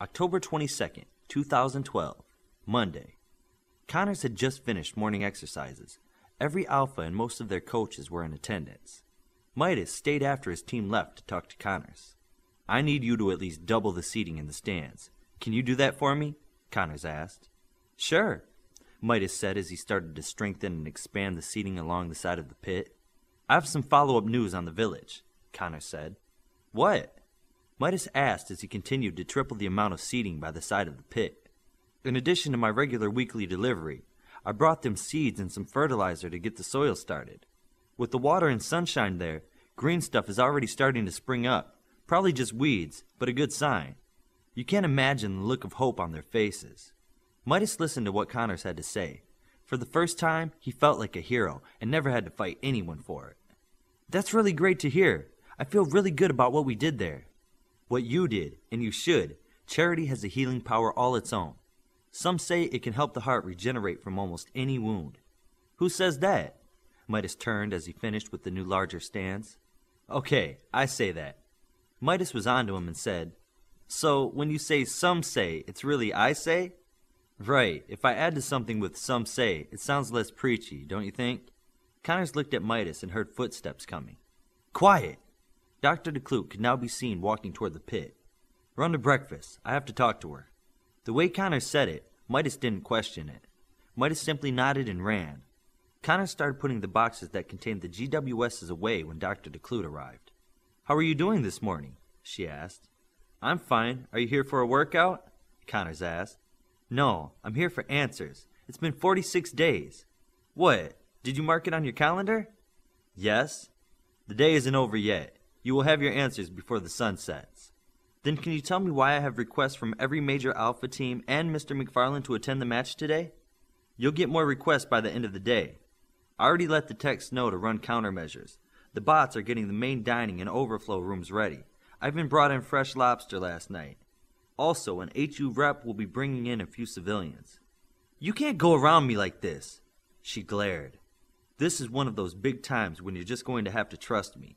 October 22nd, 2012, Monday. Connors had just finished morning exercises. Every alpha and most of their coaches were in attendance. Midas stayed after his team left to talk to Connors. "I need you to at least double the seating in the stands. Can you do that for me?" Connors asked. "Sure," Midas said as he started to strengthen and expand the seating along the side of the pit. "I have some follow-up news on the village," Connors said. "What?" Midas asked as he continued to triple the amount of seating by the side of the pit. "In addition to my regular weekly delivery, I brought them seeds and some fertilizer to get the soil started. With the water and sunshine there, green stuff is already starting to spring up. Probably just weeds, but a good sign. You can't imagine the look of hope on their faces." Midas listened to what Connors had to say. For the first time, he felt like a hero and never had to fight anyone for it. "That's really great to hear. I feel really good about what we did there." "What you did, and you should. Charity has a healing power all its own. Some say it can help the heart regenerate from almost any wound." "Who says that?" Midas turned as he finished with the new larger stands. "Okay, I say that." Midas was onto him and said, "So, when you say some say, it's really I say?" "Right. If I add to something with some say, it sounds less preachy, don't you think?" Connors looked at Midas and heard footsteps coming. "Quiet!" Dr. DeClute could now be seen walking toward the pit. "Run to breakfast. I have to talk to her." The way Connors said it, Midas didn't question it. Midas simply nodded and ran. Connors started putting the boxes that contained the GWSs away when Dr. DeClute arrived. "How are you doing this morning?" she asked. "I'm fine. Are you here for a workout?" Connors asked. "No, I'm here for answers. It's been 46 days. "What? Did you mark it on your calendar?" "Yes." "The day isn't over yet. You will have your answers before the sun sets." "Then can you tell me why I have requests from every major alpha team and Mr. McFarland to attend the match today?" "You'll get more requests by the end of the day. I already let the techs know to run countermeasures. The bots are getting the main dining and overflow rooms ready. I even brought in fresh lobster last night. Also, an HU rep will be bringing in a few civilians." "You can't go around me like this," she glared. "This is one of those big times when you're just going to have to trust me.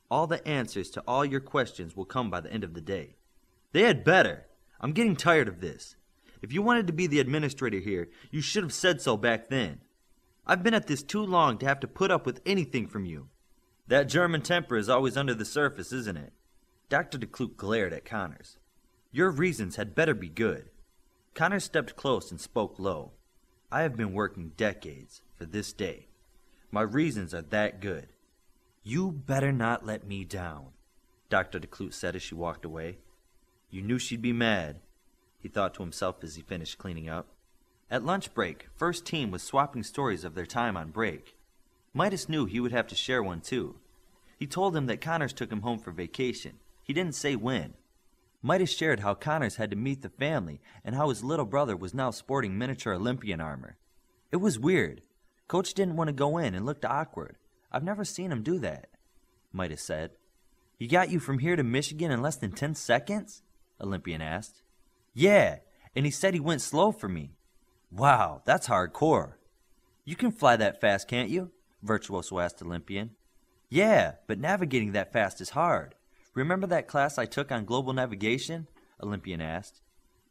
All the answers to all your questions will come by the end of the day." "They had better. I'm getting tired of this. If you wanted to be the administrator here, you should have said so back then. I've been at this too long to have to put up with anything from you." "That German temper is always under the surface, isn't it?" Dr. DeClute glared at Connors. "Your reasons had better be good." Connors stepped close and spoke low. "I have been working decades for this day. My reasons are that good." "You better not let me down," Dr. DeClute said as she walked away. "You knew she'd be mad," he thought to himself as he finished cleaning up. At lunch break, First Team was swapping stories of their time on break. Midas knew he would have to share one too. He told him that Connors took him home for vacation. He didn't say when. Midas shared how Connors had to meet the family and how his little brother was now sporting miniature Olympian armor. It was weird. Coach didn't want to go in and looked awkward. "I've never seen him do that," Midas said. "He got you from here to Michigan in less than 10 seconds? Olympian asked. "Yeah, and he said he went slow for me." "Wow, that's hardcore." "You can fly that fast, can't you?" Virtuoso asked Olympian. "Yeah, but navigating that fast is hard. Remember that class I took on global navigation?" Olympian asked.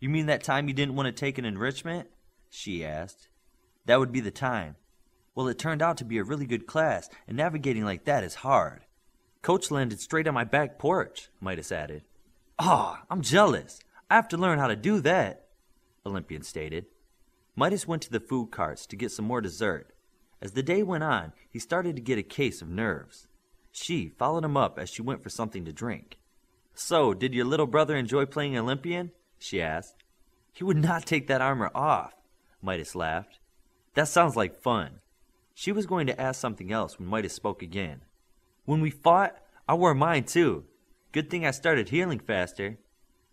"You mean that time you didn't want to take an enrichment?" she asked. "That would be the time. Well, it turned out to be a really good class, and navigating like that is hard." "Coach landed straight on my back porch," Midas added. "Aw, I'm jealous. I have to learn how to do that," Olympian stated. Midas went to the food carts to get some more dessert. As the day went on, he started to get a case of nerves. She followed him up as she went for something to drink. "So, did your little brother enjoy playing Olympian?" she asked. "He would not take that armor off," Midas laughed. "That sounds like fun." She was going to ask something else when Midas spoke again. "When we fought, I wore mine too. Good thing I started healing faster."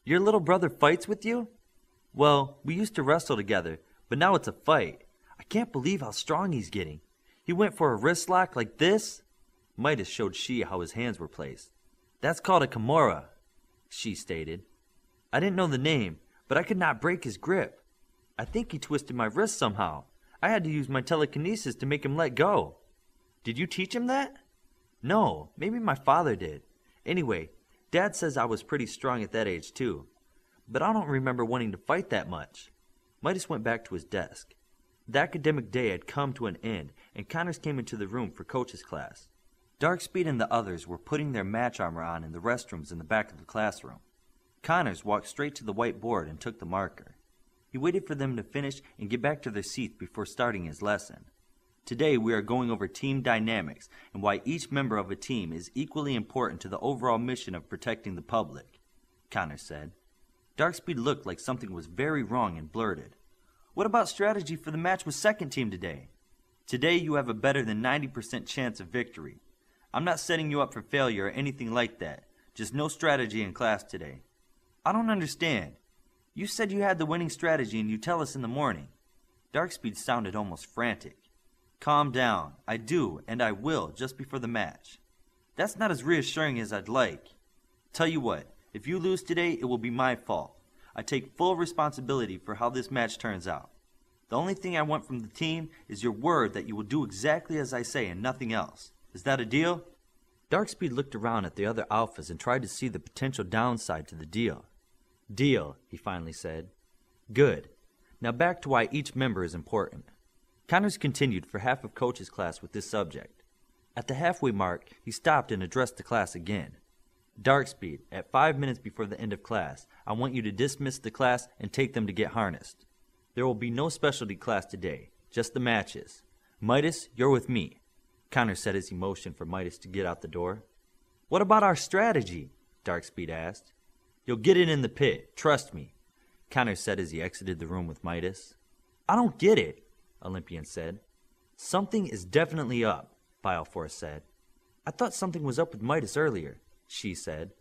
"Your little brother fights with you?" "Well, we used to wrestle together, but now it's a fight. I can't believe how strong he's getting. He went for a wrist lock like this." Midas showed she how his hands were placed. "That's called a Kimura," she stated. "I didn't know the name, but I could not break his grip. I think he twisted my wrist somehow. I had to use my telekinesis to make him let go." "Did you teach him that?" "No, maybe my father did. Anyway, Dad says I was pretty strong at that age too. but I don't remember wanting to fight that much. Midas went back to his desk. The academic day had come to an end, and Connors came into the room for coach's class. Darkspeed and the others were putting their match armor on in the restrooms in the back of the classroom. Connors walked straight to the whiteboard and took the marker. He waited for them to finish and get back to their seats before starting his lesson. Today we are going over team dynamics and why each member of a team is equally important to the overall mission of protecting the public, Connors said. Darkspeed looked like something was very wrong and blurted. What about strategy for the match with second team today? Today you have a better than 90% chance of victory. I'm not setting you up for failure or anything like that. Just no strategy in class today. I don't understand. You said you had the winning strategy and you tell us in the morning. Darkspeed sounded almost frantic. Calm down. I do, and I will, just before the match. That's not as reassuring as I'd like. Tell you what, if you lose today, it will be my fault. I take full responsibility for how this match turns out. The only thing I want from the team is your word that you will do exactly as I say and nothing else. Is that a deal? Darkspeed looked around at the other alphas and tried to see the potential downside to the deal. Deal, he finally said. Good. Now back to why each member is important. Connors continued for half of coach's class with this subject. At the halfway mark, he stopped and addressed the class again. Darkspeed, at 5 minutes before the end of class, I want you to dismiss the class and take them to get harnessed. There will be no specialty class today, just the matches. Midas, you're with me, Connors said as he motioned for Midas to get out the door. What about our strategy? Darkspeed asked. You'll get it in the pit, trust me, Connors said as he exited the room with Midas. I don't get it, Olympian said. Something is definitely up, Bioforce said. I thought something was up with Midas earlier, she said.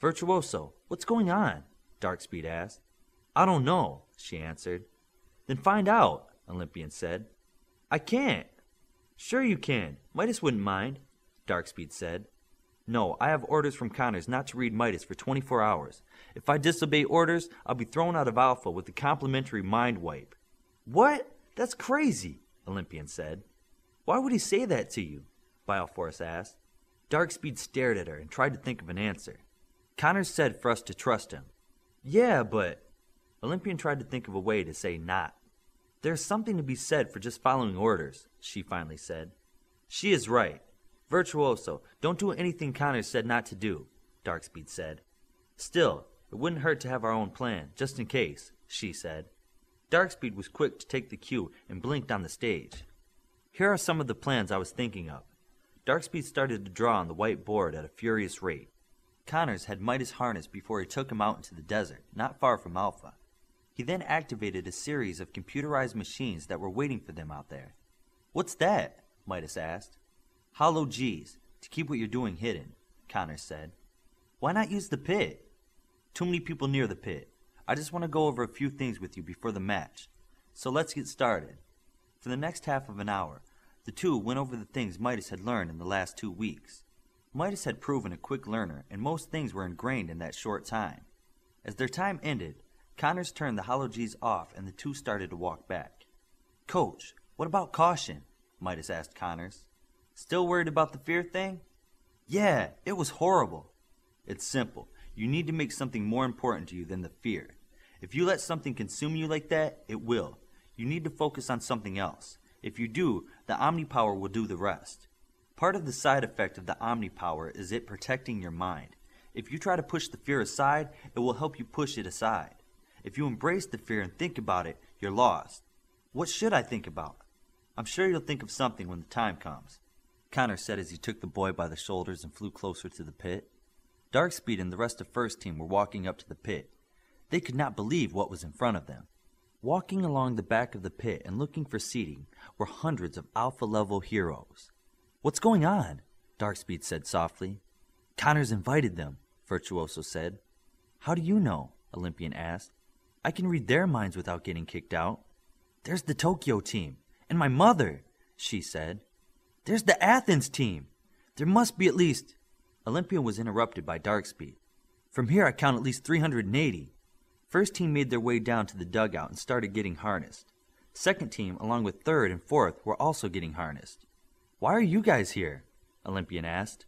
Virtuoso, what's going on? Darkspeed asked. I don't know, she answered. Then find out, Olympian said. I can't. Sure you can. Midas wouldn't mind, Darkspeed said. No, I have orders from Connors not to read Midas for 24 hours. If I disobey orders, I'll be thrown out of Alpha with a complimentary mind wipe. What? That's crazy, Olympian said. Why would he say that to you? Bioforce asked. Darkspeed stared at her and tried to think of an answer. Connors said for us to trust him. Yeah, but... Olympian tried to think of a way to say not. There's something to be said for just following orders, she finally said. She is right. Virtuoso, don't do anything Connors said not to do, Darkspeed said. Still, it wouldn't hurt to have our own plan, just in case, she said. Darkspeed was quick to take the cue and blinked on the stage. Here are some of the plans I was thinking of. Darkspeed started to draw on the white board at a furious rate. Connors had Midas harnessed before he took him out into the desert, not far from Alpha. He then activated a series of computerized machines that were waiting for them out there. What's that? Midas asked. Hollow G's, to keep what you're doing hidden, Connors said. Why not use the pit? Too many people near the pit. I just want to go over a few things with you before the match. So let's get started. For the next half of an hour, the two went over the things Midas had learned in the last 2 weeks. Midas had proven a quick learner, and most things were ingrained in that short time. As their time ended, Connors turned the Hollow G's off and the two started to walk back. Coach, what about caution? Midas asked Connors. Still worried about the fear thing? Yeah, it was horrible. It's simple. You need to make something more important to you than the fear. If you let something consume you like that, it will. You need to focus on something else. If you do, the Omni power will do the rest. Part of the side effect of the Omni power is it protecting your mind. If you try to push the fear aside, it will help you push it aside. If you embrace the fear and think about it, you're lost. What should I think about? I'm sure you'll think of something when the time comes, Connors said as he took the boy by the shoulders and flew closer to the pit. Darkspeed and the rest of First Team were walking up to the pit. They could not believe what was in front of them. Walking along the back of the pit and looking for seating were hundreds of Alpha-level heroes. What's going on? Darkspeed said softly. Connors invited them, Virtuoso said. How do you know? Olympian asked. I can read their minds without getting kicked out. There's the Tokyo team, and my mother, she said. There's the Athens team. There must be at least... Olympian was interrupted by Darkspeed. From here I count at least 380. First team made their way down to the dugout and started getting harnessed. Second team, along with third and fourth, were also getting harnessed. Why are you guys here? Olympian asked.